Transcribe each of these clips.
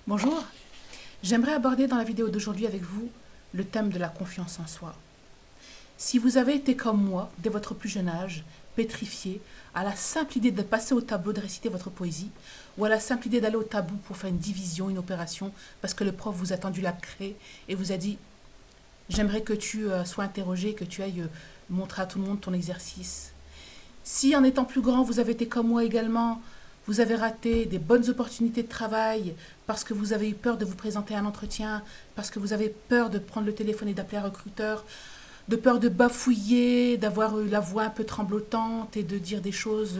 Bonjour, j'aimerais aborder dans la vidéo d'aujourd'hui avec vous le thème de la confiance en soi. Si vous avez été comme moi, dès votre plus jeune âge, pétrifié à la simple idée de passer au tableau de réciter votre poésie, ou à la simple idée d'aller au tableau pour faire une division, une opération, parce que le prof vous a tendu la craie et vous a dit « J'aimerais que tu sois interrogé, que tu ailles montrer à tout le monde ton exercice ». Si en étant plus grand, vous avez été comme moi également, vous avez raté des bonnes opportunités de travail parce que vous avez eu peur de vous présenter à un entretien, parce que vous avez peur de prendre le téléphone et d'appeler un recruteur, de peur de bafouiller, d'avoir la voix un peu tremblotante et de dire des choses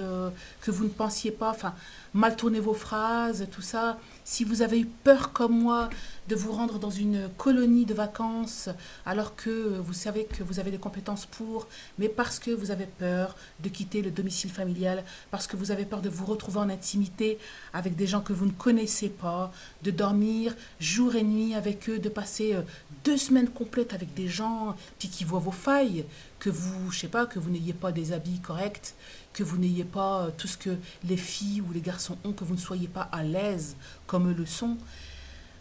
que vous ne pensiez pas, enfin, mal tourner vos phrases, tout ça. Si vous avez eu peur comme moi de vous rendre dans une colonie de vacances alors que vous savez que vous avez les compétences pour, mais parce que vous avez peur de quitter le domicile familial, parce que vous avez peur de vous retrouver en intimité avec des gens que vous ne connaissez pas, de dormir jour et nuit avec eux, de passer 2 semaines complètes avec des gens puis qui voient vos failles, que vous, je sais pas, que vous n'ayez pas des habits corrects, que vous n'ayez pas tout ce que les filles ou les garçons ont, que vous ne soyez pas à l'aise comme eux le sont.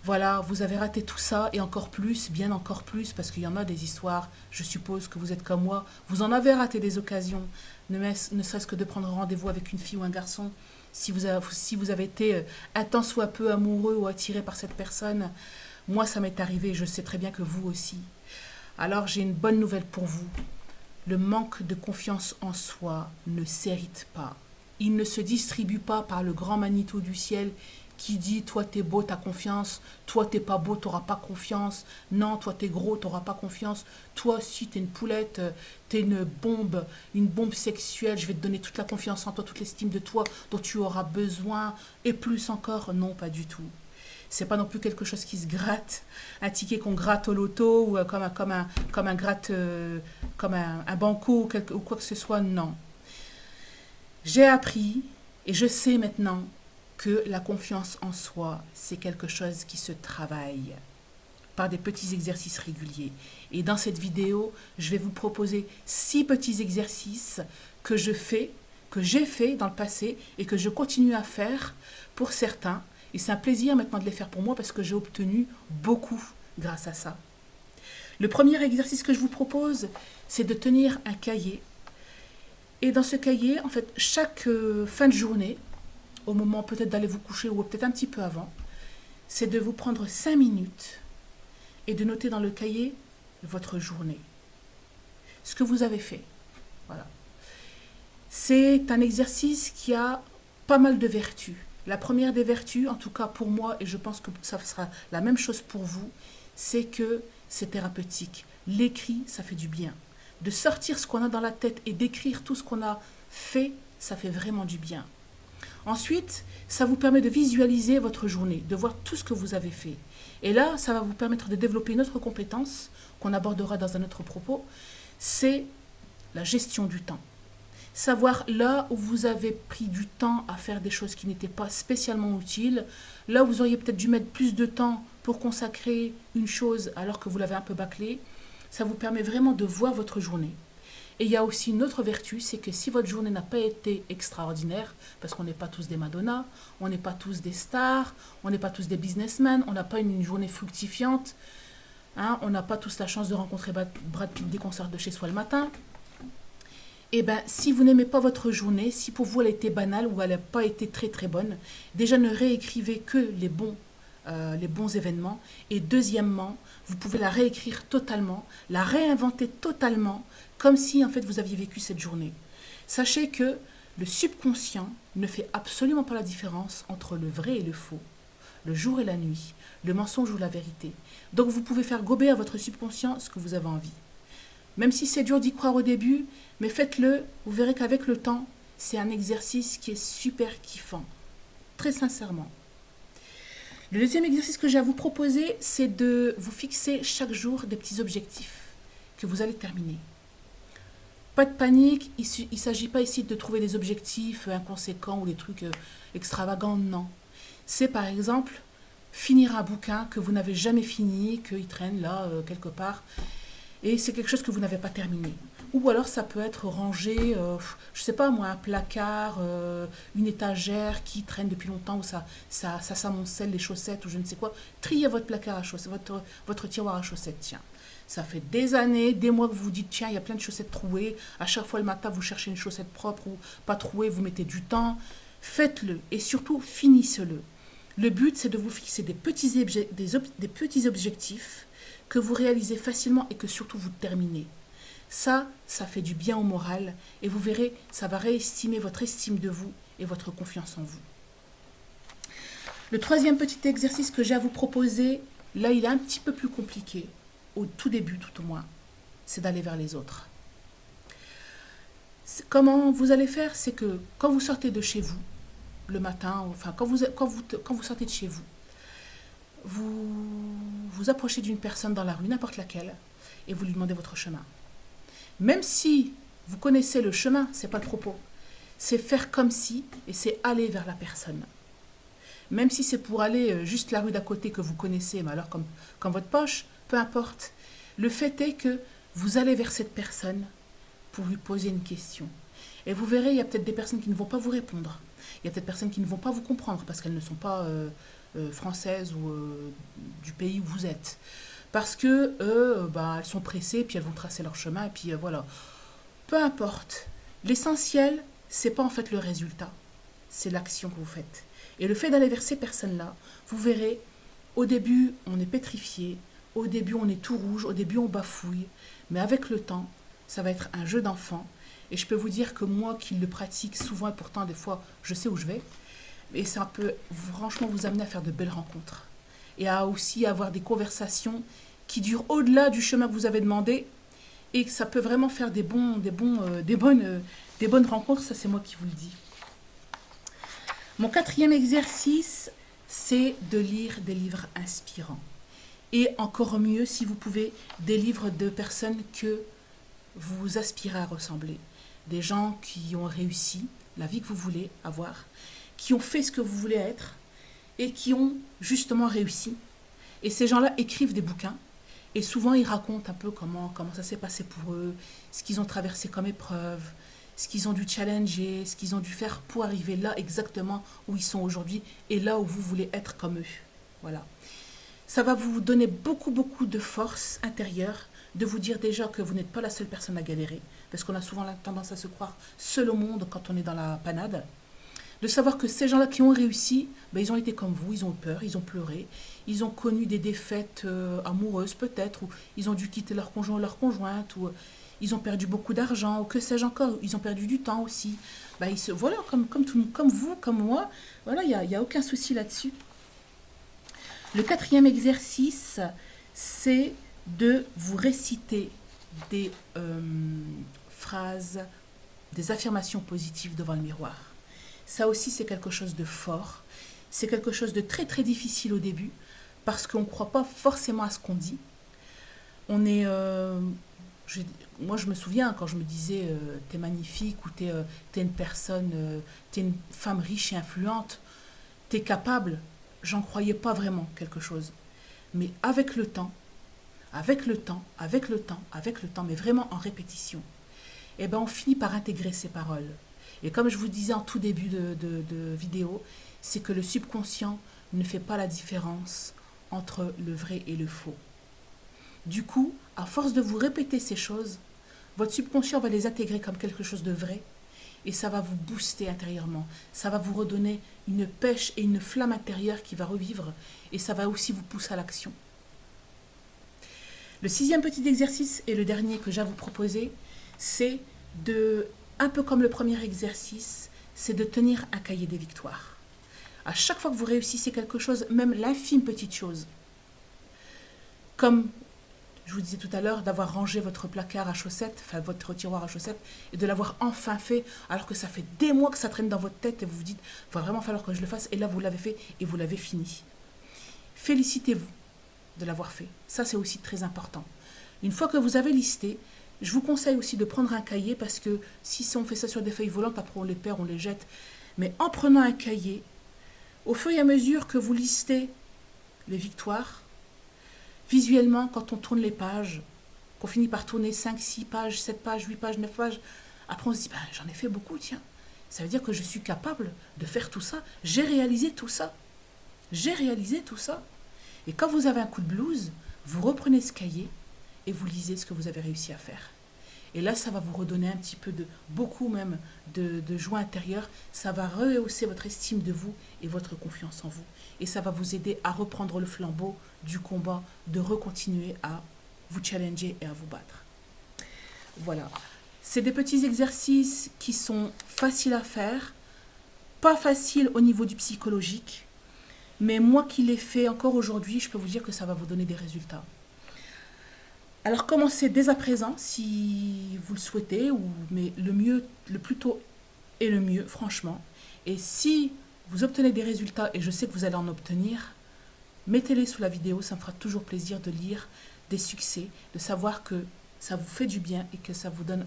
Voilà, vous avez raté tout ça et encore plus, bien encore plus, parce qu'il y en a des histoires, je suppose que vous êtes comme moi, vous en avez raté des occasions, ne serait-ce que de prendre rendez-vous avec une fille ou un garçon, si vous avez été un tant soit peu amoureux ou attiré par cette personne. Moi, ça m'est arrivé, je sais très bien que vous aussi. Alors j'ai une bonne nouvelle pour vous. Le manque de confiance en soi ne s'hérite pas. Il ne se distribue pas par le grand Manitou du ciel qui dit toi t'es beau, t'as confiance, toi t'es pas beau, t'auras pas confiance, non, toi t'es gros, t'auras pas confiance, toi si t'es une poulette, t'es une bombe sexuelle, je vais te donner toute la confiance en toi, toute l'estime de toi dont tu auras besoin, et plus encore, non, pas du tout. C'est pas non plus quelque chose qui se gratte, un ticket qu'on gratte au loto ou comme un banco ou quoi que ce soit, non. J'ai appris et je sais maintenant que la confiance en soi, c'est quelque chose qui se travaille par des petits exercices réguliers. Et dans cette vidéo, je vais vous proposer 6 petits exercices que j'ai fait dans le passé et que je continue à faire pour certains. Et c'est un plaisir maintenant de les faire pour moi parce que j'ai obtenu beaucoup grâce à ça. Le premier exercice que je vous propose, c'est de tenir un cahier. Et dans ce cahier, en fait, chaque fin de journée, au moment peut-être d'aller vous coucher ou peut-être un petit peu avant, c'est de vous prendre 5 minutes et de noter dans le cahier votre journée. Ce que vous avez fait. Voilà. C'est un exercice qui a pas mal de vertus. La première des vertus, en tout cas pour moi, et je pense que ça sera la même chose pour vous, c'est que c'est thérapeutique. L'écrit, ça fait du bien. De sortir ce qu'on a dans la tête et d'écrire tout ce qu'on a fait, ça fait vraiment du bien. Ensuite, ça vous permet de visualiser votre journée, de voir tout ce que vous avez fait. Et là, ça va vous permettre de développer une autre compétence qu'on abordera dans un autre propos, c'est la gestion du temps. Savoir là où vous avez pris du temps à faire des choses qui n'étaient pas spécialement utiles, là où vous auriez peut-être dû mettre plus de temps pour consacrer une chose alors que vous l'avez un peu bâclée, ça vous permet vraiment de voir votre journée. Et il y a aussi une autre vertu, c'est que si votre journée n'a pas été extraordinaire, parce qu'on n'est pas tous des Madonna, on n'est pas tous des stars, on n'est pas tous des businessmen, on n'a pas une journée fructifiante, hein, on n'a pas tous la chance de rencontrer Brad Pitt dès qu'on sort de chez soi le matin. Eh bien, si vous n'aimez pas votre journée, si pour vous elle a été banale ou elle n'a pas été très très bonne, déjà ne réécrivez que les bons événements. Et deuxièmement, vous pouvez la réécrire totalement, la réinventer totalement, comme si en fait vous aviez vécu cette journée. Sachez que le subconscient ne fait absolument pas la différence entre le vrai et le faux, le jour et la nuit, le mensonge ou la vérité. Donc vous pouvez faire gober à votre subconscient ce que vous avez envie. Même si c'est dur d'y croire au début, mais faites-le, vous verrez qu'avec le temps, c'est un exercice qui est super kiffant. Très sincèrement. Le deuxième exercice que j'ai à vous proposer, c'est de vous fixer chaque jour des petits objectifs que vous allez terminer. Pas de panique, il ne s'agit pas ici de trouver des objectifs inconséquents ou des trucs extravagants, non. C'est par exemple finir un bouquin que vous n'avez jamais fini, qu'il traîne là quelque part, et c'est quelque chose que vous n'avez pas terminé. Ou alors ça peut être rangé, je sais pas moi, un placard, une étagère qui traîne depuis longtemps, où ça s'amoncelle les chaussettes ou je ne sais quoi. Triez votre placard à chaussettes, votre tiroir à chaussettes, tiens. Ça fait des années, des mois que vous vous dites, tiens, il y a plein de chaussettes trouées. À chaque fois le matin, vous cherchez une chaussette propre ou pas trouée, vous mettez du temps. Faites-le et surtout finissez-le. Le but, c'est de vous fixer des petits objectifs que vous réalisez facilement et que surtout vous terminez. Ça fait du bien au moral et vous verrez, ça va réestimer votre estime de vous et votre confiance en vous. Le troisième petit exercice que j'ai à vous proposer, là il est un petit peu plus compliqué, au tout début tout au moins, c'est d'aller vers les autres. Comment vous allez faire, c'est que quand vous sortez de chez vous, le matin, enfin quand vous sortez de chez vous, vous approchez d'une personne dans la rue, n'importe laquelle, et vous lui demandez votre chemin. Même si vous connaissez le chemin, c'est pas le propos. C'est faire comme si, et c'est aller vers la personne. Même si c'est pour aller juste la rue d'à côté que vous connaissez, mais alors comme votre poche, peu importe. Le fait est que vous allez vers cette personne pour lui poser une question. Et vous verrez, il y a peut-être des personnes qui ne vont pas vous répondre. Il y a peut-être des personnes qui ne vont pas vous comprendre parce qu'elles ne sont pas françaises ou du pays où vous êtes. Parce que elles sont pressées, puis elles vont tracer leur chemin, et puis voilà. Peu importe. L'essentiel, c'est pas en fait le résultat, c'est l'action que vous faites. Et le fait d'aller vers ces personnes-là, vous verrez, au début, on est pétrifié, au début, on est tout rouge, au début, on bafouille, mais avec le temps, ça va être un jeu d'enfant. Et je peux vous dire que moi, qui le pratique souvent, et pourtant, des fois, je sais où je vais, et ça peut franchement vous amener à faire de belles rencontres. Et à aussi avoir des conversations qui durent au-delà du chemin que vous avez demandé et que ça peut vraiment faire des bonnes rencontres, ça c'est moi qui vous le dis. Mon quatrième exercice, c'est de lire des livres inspirants. Et encore mieux si vous pouvez, des livres de personnes que vous aspirez à ressembler. Des gens qui ont réussi la vie que vous voulez avoir, qui ont fait ce que vous voulez être et qui ont justement réussi. Et ces gens-là écrivent des bouquins et souvent ils racontent un peu comment ça s'est passé pour eux, ce qu'ils ont traversé comme épreuve, ce qu'ils ont dû challenger, ce qu'ils ont dû faire pour arriver là exactement où ils sont aujourd'hui et là où vous voulez être comme eux. Voilà. Ça va vous donner beaucoup de force intérieure de vous dire déjà que vous n'êtes pas la seule personne à galérer, parce qu'on a souvent la tendance à se croire seul au monde quand on est dans la panade. De savoir que ces gens-là qui ont réussi, ils ont été comme vous, ils ont eu peur, ils ont pleuré, ils ont connu des défaites amoureuses peut-être, ou ils ont dû quitter leur conjoint ou leur conjointe, ou ils ont perdu beaucoup d'argent, ou que sais-je encore, ils ont perdu du temps aussi. Voilà, comme vous, comme moi, voilà, il n'y a aucun souci là-dessus. Le quatrième exercice, c'est de vous réciter des phrases, des affirmations positives devant le miroir. Ça aussi, c'est quelque chose de fort. C'est quelque chose de très difficile au début parce qu'on ne croit pas forcément à ce qu'on dit. On est... moi, je me souviens quand je me disais t'es magnifique ou t'es une personne, t'es une femme riche et influente, t'es capable. J'en croyais pas vraiment quelque chose. Mais avec le temps, mais vraiment en répétition, on finit par intégrer ces paroles. Et comme je vous disais en tout début de vidéo, c'est que le subconscient ne fait pas la différence entre le vrai et le faux. Du coup, à force de vous répéter ces choses, votre subconscient va les intégrer comme quelque chose de vrai et ça va vous booster intérieurement. Ça va vous redonner une pêche et une flamme intérieure qui va revivre et ça va aussi vous pousser à l'action. Le sixième petit exercice et le dernier que j'ai à vous proposer, c'est un peu comme le premier exercice, c'est de tenir un cahier des victoires. À chaque fois que vous réussissez quelque chose, même l'infime petite chose, comme je vous disais tout à l'heure, d'avoir rangé votre placard à chaussettes, enfin votre tiroir à chaussettes, et de l'avoir enfin fait, alors que ça fait des mois que ça traîne dans votre tête, et vous vous dites, il va vraiment falloir que je le fasse, et là vous l'avez fait, et vous l'avez fini. Félicitez-vous de l'avoir fait. Ça, c'est aussi très important. Une fois que vous avez listé, je vous conseille aussi de prendre un cahier, parce que si on fait ça sur des feuilles volantes, après on les perd, on les jette. Mais en prenant un cahier, au fur et à mesure que vous listez les victoires, visuellement, quand on tourne les pages, qu'on finit par tourner 5, 6 pages, 7 pages, 8 pages, 9 pages. Après, on se dit, ben, j'en ai fait beaucoup, tiens. Ça veut dire que je suis capable de faire tout ça. J'ai réalisé tout ça. J'ai réalisé tout ça. Et quand vous avez un coup de blues, vous reprenez ce cahier et vous lisez ce que vous avez réussi à faire. Et là, ça va vous redonner un petit peu beaucoup même de joie intérieure. Ça va rehausser votre estime de vous et votre confiance en vous. Et ça va vous aider à reprendre le flambeau du combat, de recontinuer à vous challenger et à vous battre. Voilà. C'est des petits exercices qui sont faciles à faire, pas faciles au niveau du psychologique, mais moi qui l'ai fait encore aujourd'hui, je peux vous dire que ça va vous donner des résultats. Alors commencez dès à présent si vous le souhaitez, mais le plus tôt est le mieux, franchement. Et si vous obtenez des résultats, et je sais que vous allez en obtenir, mettez-les sous la vidéo, ça me fera toujours plaisir de lire des succès, de savoir que ça vous fait du bien et que ça vous donne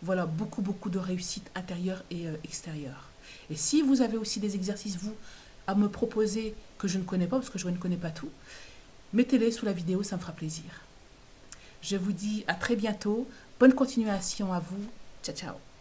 beaucoup de réussite intérieure et extérieure. Et si vous avez aussi des exercices, vous, à me proposer que je ne connais pas, parce que je ne connais pas tout, mettez-les sous la vidéo, ça me fera plaisir. Je vous dis à très bientôt. Bonne continuation à vous. Ciao, ciao.